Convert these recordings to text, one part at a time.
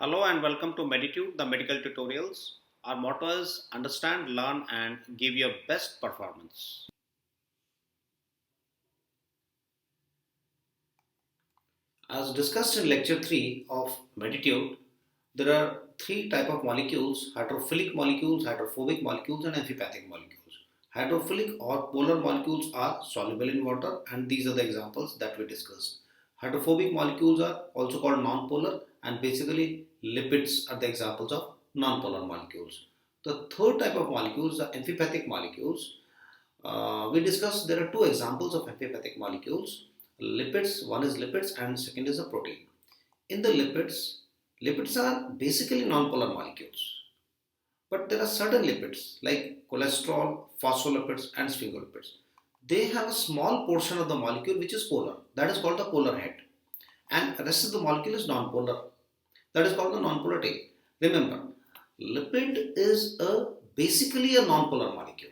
Hello and welcome to Meditude, the medical tutorials. Our motto is understand, learn, and give your best performance. As discussed in lecture 3 of Meditude, there are three types of molecules: hydrophilic molecules, hydrophobic molecules, and amphipathic molecules. Hydrophilic or polar molecules are soluble in water, and these are the examples that we discussed. Hydrophobic molecules are also called non-polar, and basically lipids are the examples of non-polar molecules. The third type of molecules are amphipathic molecules. We discussed there are two examples of amphipathic molecules: lipids. One is lipids, and second is a protein. In the lipids are basically non-polar molecules. But there are certain lipids like cholesterol, phospholipids, and sphingolipids. They have a small portion of the molecule which is polar. That is called the polar head. And the rest of the molecule is non-polar. That is called the non-polar tail. Remember, lipid is basically a non-polar molecule.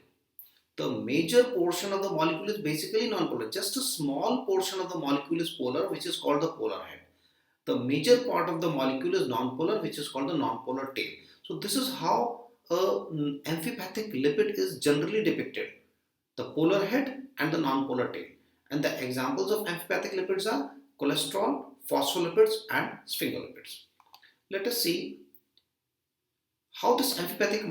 The major portion of the molecule is basically non-polar. Just a small portion of the molecule is polar, which is called the polar head. The major part of the molecule is non-polar, which is called the non-polar tail. So this is how an amphipathic lipid is generally depicted: the polar head and the non-polar tail. And the examples of amphipathic lipids are cholesterol, phospholipids, and sphingolipids. Let us see how this amphipathic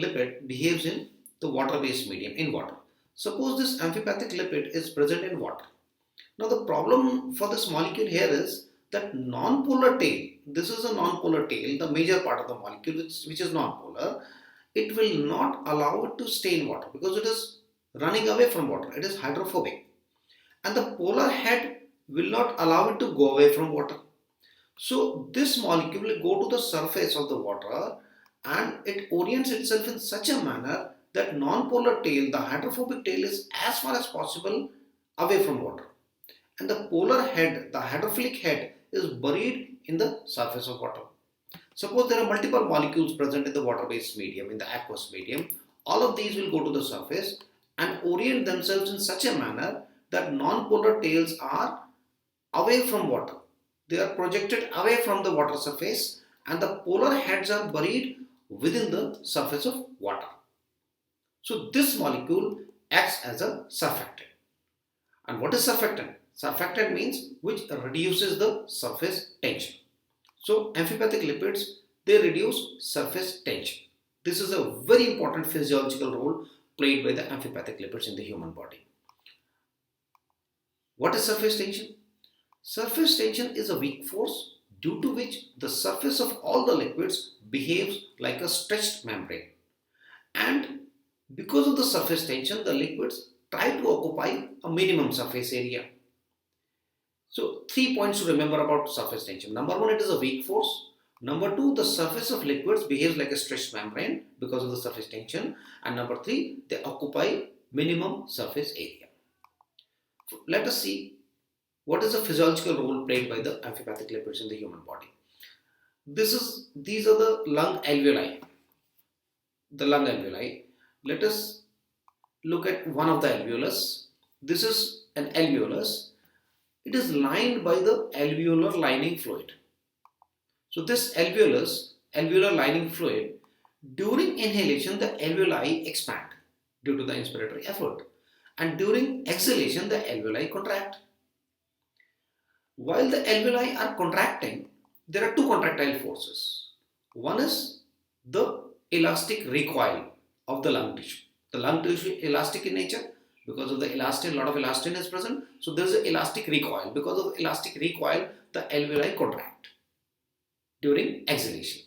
lipid behaves in the water-based medium, in water. Suppose this amphipathic lipid is present in water. Now the problem for this molecule here is that non-polar tail, this is a non-polar tail, the major part of the molecule which is non-polar, it will not allow it to stay in water because it is running away from water. It is hydrophobic. And the polar head will not allow it to go away from water. So this molecule will go to the surface of the water and it orients itself in such a manner that non-polar tail, the hydrophobic tail, is as far as possible away from water. And the polar head, the hydrophilic head, is buried in the surface of water. Suppose there are multiple molecules present in the water-based medium, in the aqueous medium. All of these will go to the surface and orient themselves in such a manner that non-polar tails are away from water. They are projected away from the water surface and the polar heads are buried within the surface of water. So this molecule acts as a surfactant. And what is surfactant? Surfactant means which reduces the surface tension. So amphipathic lipids, they reduce surface tension. This is a very important physiological role played by the amphipathic lipids in the human body. What is surface tension? Surface tension is a weak force due to which the surface of all the liquids behaves like a stretched membrane. And because of the surface tension, the liquids try to occupy a minimum surface area. So 3 points to remember about surface tension. Number 1, it is a weak force. Number 2, the surface of liquids behaves like a stretched membrane because of the surface tension. And number 3, they occupy minimum surface area. Let us see what is the physiological role played by the amphipathic lipids in the human body. These are the lung alveoli. The lung alveoli. Let us look at one of the alveolus. This is an alveolus. It is lined by the alveolar lining fluid. So this alveolar lining fluid, during inhalation the alveoli expand due to the inspiratory effort, and during exhalation the alveoli contract. While the alveoli are contracting, there are two contractile forces. One is the elastic recoil of the lung tissue. The lung tissue is elastic in nature. Because of the elastin, a lot of elastin is present. So there is an elastic recoil. Because of elastic recoil, the alveoli contract during exhalation.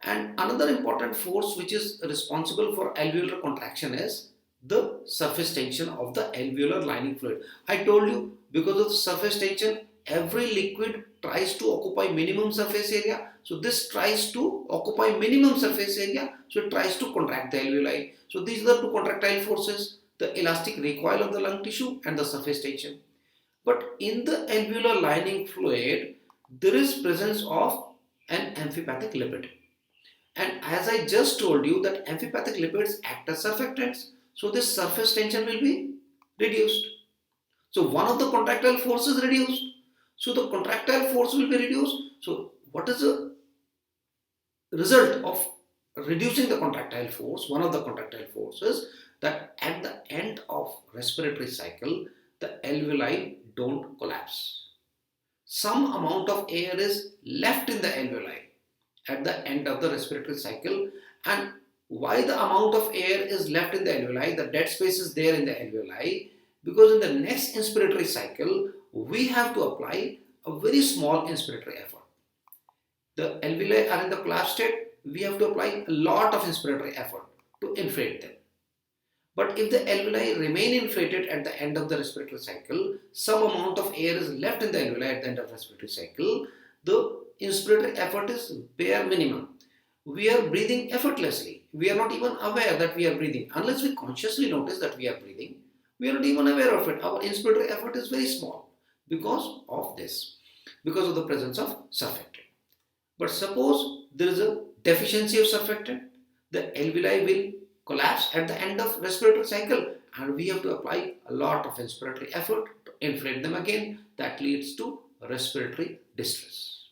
And another important force which is responsible for alveolar contraction is the surface tension of the alveolar lining fluid. I told you, because of the surface tension, every liquid tries to occupy minimum surface area. So this tries to occupy minimum surface area. So it tries to contract the alveoli. So these are the two contractile forces: the elastic recoil of the lung tissue and the surface tension. But in the alveolar lining fluid, there is presence of an amphipathic lipid. And as I just told you that amphipathic lipids act as surfactants, so this surface tension will be reduced. So one of the contractile forces reduced. So the contractile force will be reduced. So what is the result of reducing the contractile force? One of the contractile forces that at the end of respiratory cycle, the alveoli don't collapse. Some amount of air is left in the alveoli at the end of the respiratory cycle. And why the amount of air is left in the alveoli, the dead space is there in the alveoli, because in the next inspiratory cycle we have to apply a very small inspiratory effort. The alveoli are in the collapse state, we have to apply a lot of inspiratory effort to inflate them. But if the alveoli remain inflated at the end of the respiratory cycle, some amount of air is left in the alveoli at the end of the respiratory cycle, the inspiratory effort is bare minimum. We are breathing effortlessly. We are not even aware that we are breathing. Unless we consciously notice that we are breathing, we are not even aware of it. Our inspiratory effort is very small because of this, because of the presence of surfactant. But suppose there is a deficiency of surfactant, the alveoli will collapse at the end of respiratory cycle and we have to apply a lot of inspiratory effort to inflate them again. That leads to respiratory distress.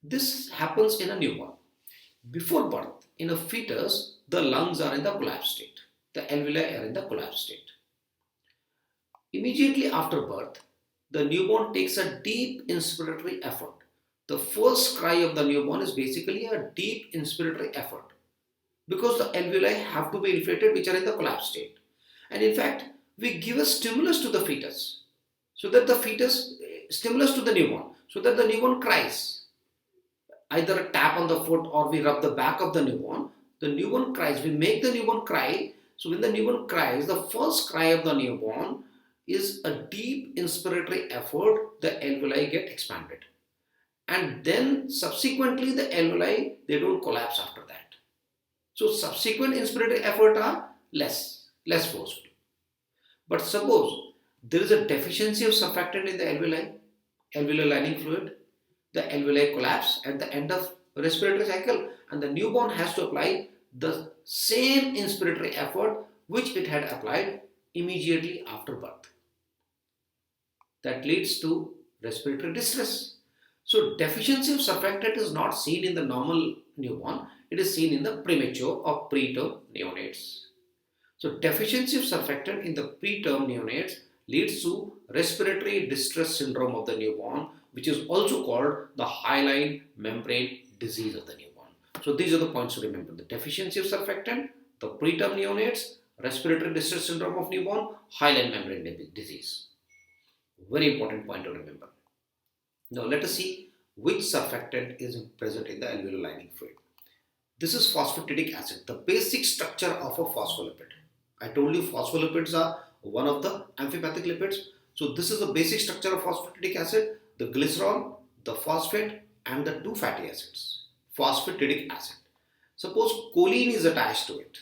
This happens in a newborn. Before birth, in a fetus, the lungs are in the collapse state. The alveoli are in the collapse state. Immediately after birth, the newborn takes a deep inspiratory effort. The first cry of the newborn is basically a deep inspiratory effort because the alveoli have to be inflated, which are in the collapse state. And in fact, we give a stimulus to the fetus so that the fetus, stimulus to the newborn, so that the newborn cries. Either a tap on the foot or we rub the back of the newborn cries, we make the newborn cry. So when the newborn cries, the first cry of the newborn is a deep inspiratory effort, the alveoli get expanded. And then subsequently the alveoli, they don't collapse after that. So subsequent inspiratory effort are less forceful. But suppose there is a deficiency of surfactant in the alveoli, alveolar lining fluid, the alveoli collapse at the end of respiratory cycle and the newborn has to apply the same inspiratory effort which it had applied immediately after birth. That leads to respiratory distress. So deficiency of surfactant is not seen in the normal newborn, it is seen in the premature or preterm neonates. So deficiency of surfactant in the preterm neonates leads to respiratory distress syndrome of the newborn, which is also called the hyaline membrane disease of the newborn. So these are the points to remember: the deficiency of surfactant, the preterm neonates, respiratory distress syndrome of newborn, hyaline membrane disease. Very important point to remember. Now let us see which surfactant is present in the alveolar lining fluid. This is phosphatidic acid, the basic structure of a phospholipid. I told you phospholipids are one of the amphipathic lipids. So this is the basic structure of phosphatidic acid: the glycerol, the phosphate and the two fatty acids. Phosphatidic acid. Suppose choline is attached to it.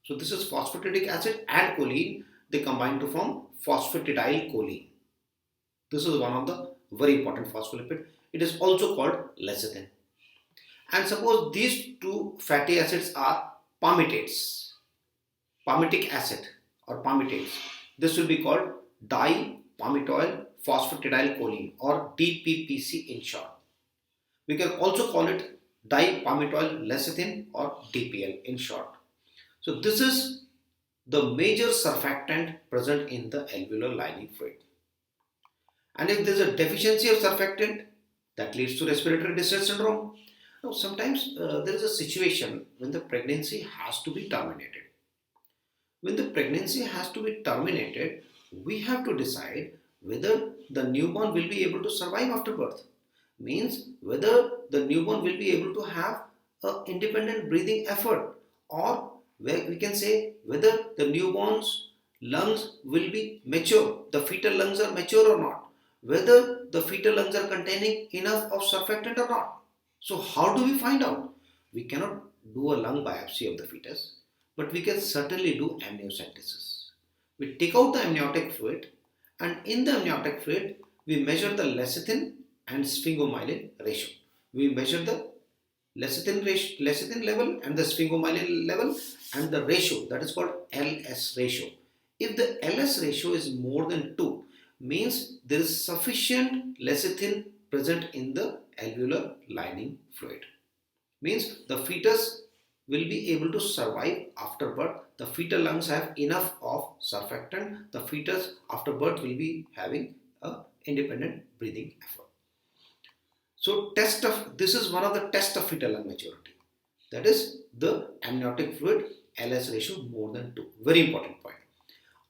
So this is phosphatidic acid and choline, they combine to form phosphatidylcholine. This is one of the very important phospholipid. It is also called lecithin. And suppose these two fatty acids are palmitates, palmitic acid or palmitates. This will be called dipalmitoyl phosphatidylcholine or DPPC in short. We can also call it dipalmitoyl lecithin or DPL in short. So this is the major surfactant present in the alveolar lining fluid. And if there is a deficiency of surfactant, that leads to respiratory distress syndrome. Now, sometimes there is a situation when the pregnancy has to be terminated. When the pregnancy has to be terminated, we have to decide whether the newborn will be able to survive after birth. Means whether the newborn will be able to have an independent breathing effort, or we can say whether the newborn's lungs will be mature, the fetal lungs are mature or not, whether the fetal lungs are containing enough of surfactant or not. So how do we find out? We cannot do a lung biopsy of the fetus, but we can certainly do amniocentesis. We take out the amniotic fluid, and in the amniotic fluid we measure the lecithin and sphingomyelin ratio. We measure the lecithin level and the sphingomyelin level and the ratio, that is called LS ratio. If the LS ratio is more than 2, means there is sufficient lecithin present in the alveolar lining fluid. Means the fetus will be able to survive after birth. The fetal lungs have enough of surfactant. The fetus after birth will be having a independent breathing effort. So this is one of the tests of fetal lung maturity. That is the amniotic fluid LS ratio more than 2. Very important point.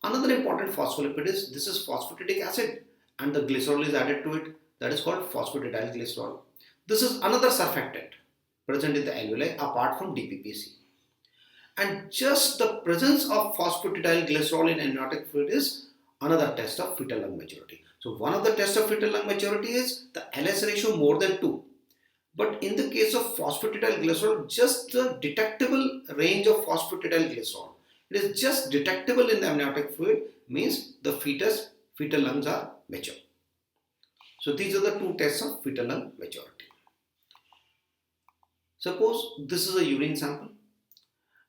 Another important phospholipid is this is phosphatidic acid and the glycerol is added to it. That is called phosphatidylglycerol. This is another surfactant present in the alveoli apart from DPPC. And just the presence of phosphatidylglycerol in amniotic fluid is another test of fetal lung maturity. So one of the tests of fetal lung maturity is the LS ratio more than 2. But in the case of phosphatidylglycerol, just the detectable range of phosphatidylglycerol, it is just detectable in the amniotic fluid, means the fetal lungs are mature. So these are the two tests of fetal lung maturity. Suppose this is a urine sample,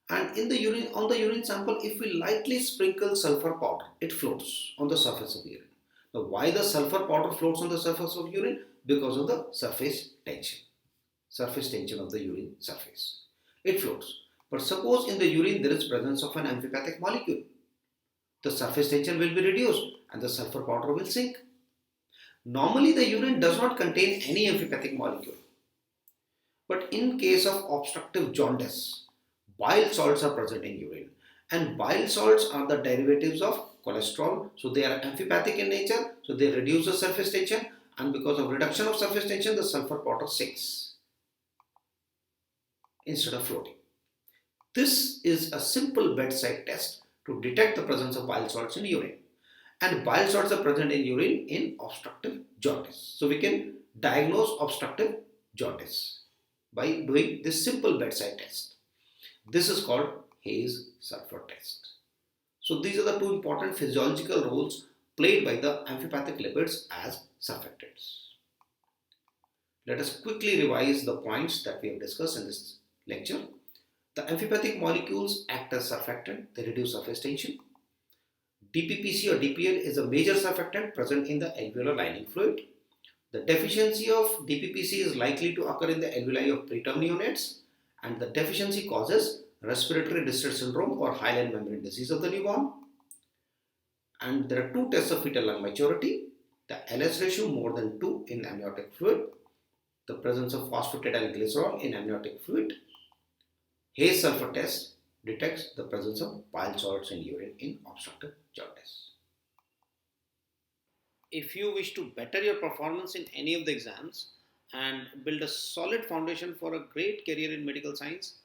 and on the urine sample, if we lightly sprinkle sulfur powder, it floats on the surface of urine. Now, why the sulfur powder floats on the surface of urine? Because of the surface tension of the urine surface. It floats. But suppose in the urine there is presence of an amphipathic molecule. The surface tension will be reduced and the sulfur powder will sink. Normally the urine does not contain any amphipathic molecule. But in case of obstructive jaundice, bile salts are present in urine, and bile salts are the derivatives of cholesterol. So they are amphipathic in nature, so they reduce the surface tension, and because of reduction of surface tension, the sulfur powder sinks instead of floating. This is a simple bedside test to detect the presence of bile salts in urine. And bile salts are present in urine in obstructive jaundice. So we can diagnose obstructive jaundice by doing this simple bedside test. This is called Hayes sulfur test. So these are the two important physiological roles played by the amphipathic lipids as surfactants. Let us quickly revise the points that we have discussed in this lecture. The amphipathic molecules act as surfactant, they reduce surface tension. DPPC or DPL is a major surfactant present in the alveolar lining fluid. The deficiency of DPPC is likely to occur in the alveoli of preterm neonates, and the deficiency causes respiratory distress syndrome or hyaline membrane disease of the newborn. And there are two tests of fetal lung maturity: the LS ratio more than 2 in amniotic fluid, the presence of phosphatidylglycerol in amniotic fluid. Hayes sulfur test detects the presence of bile salts in urine in obstructive jaundice. If you wish to better your performance in any of the exams and build a solid foundation for a great career in medical science,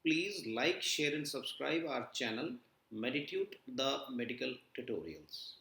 please like, share and subscribe our channel Meditute the Medical Tutorials.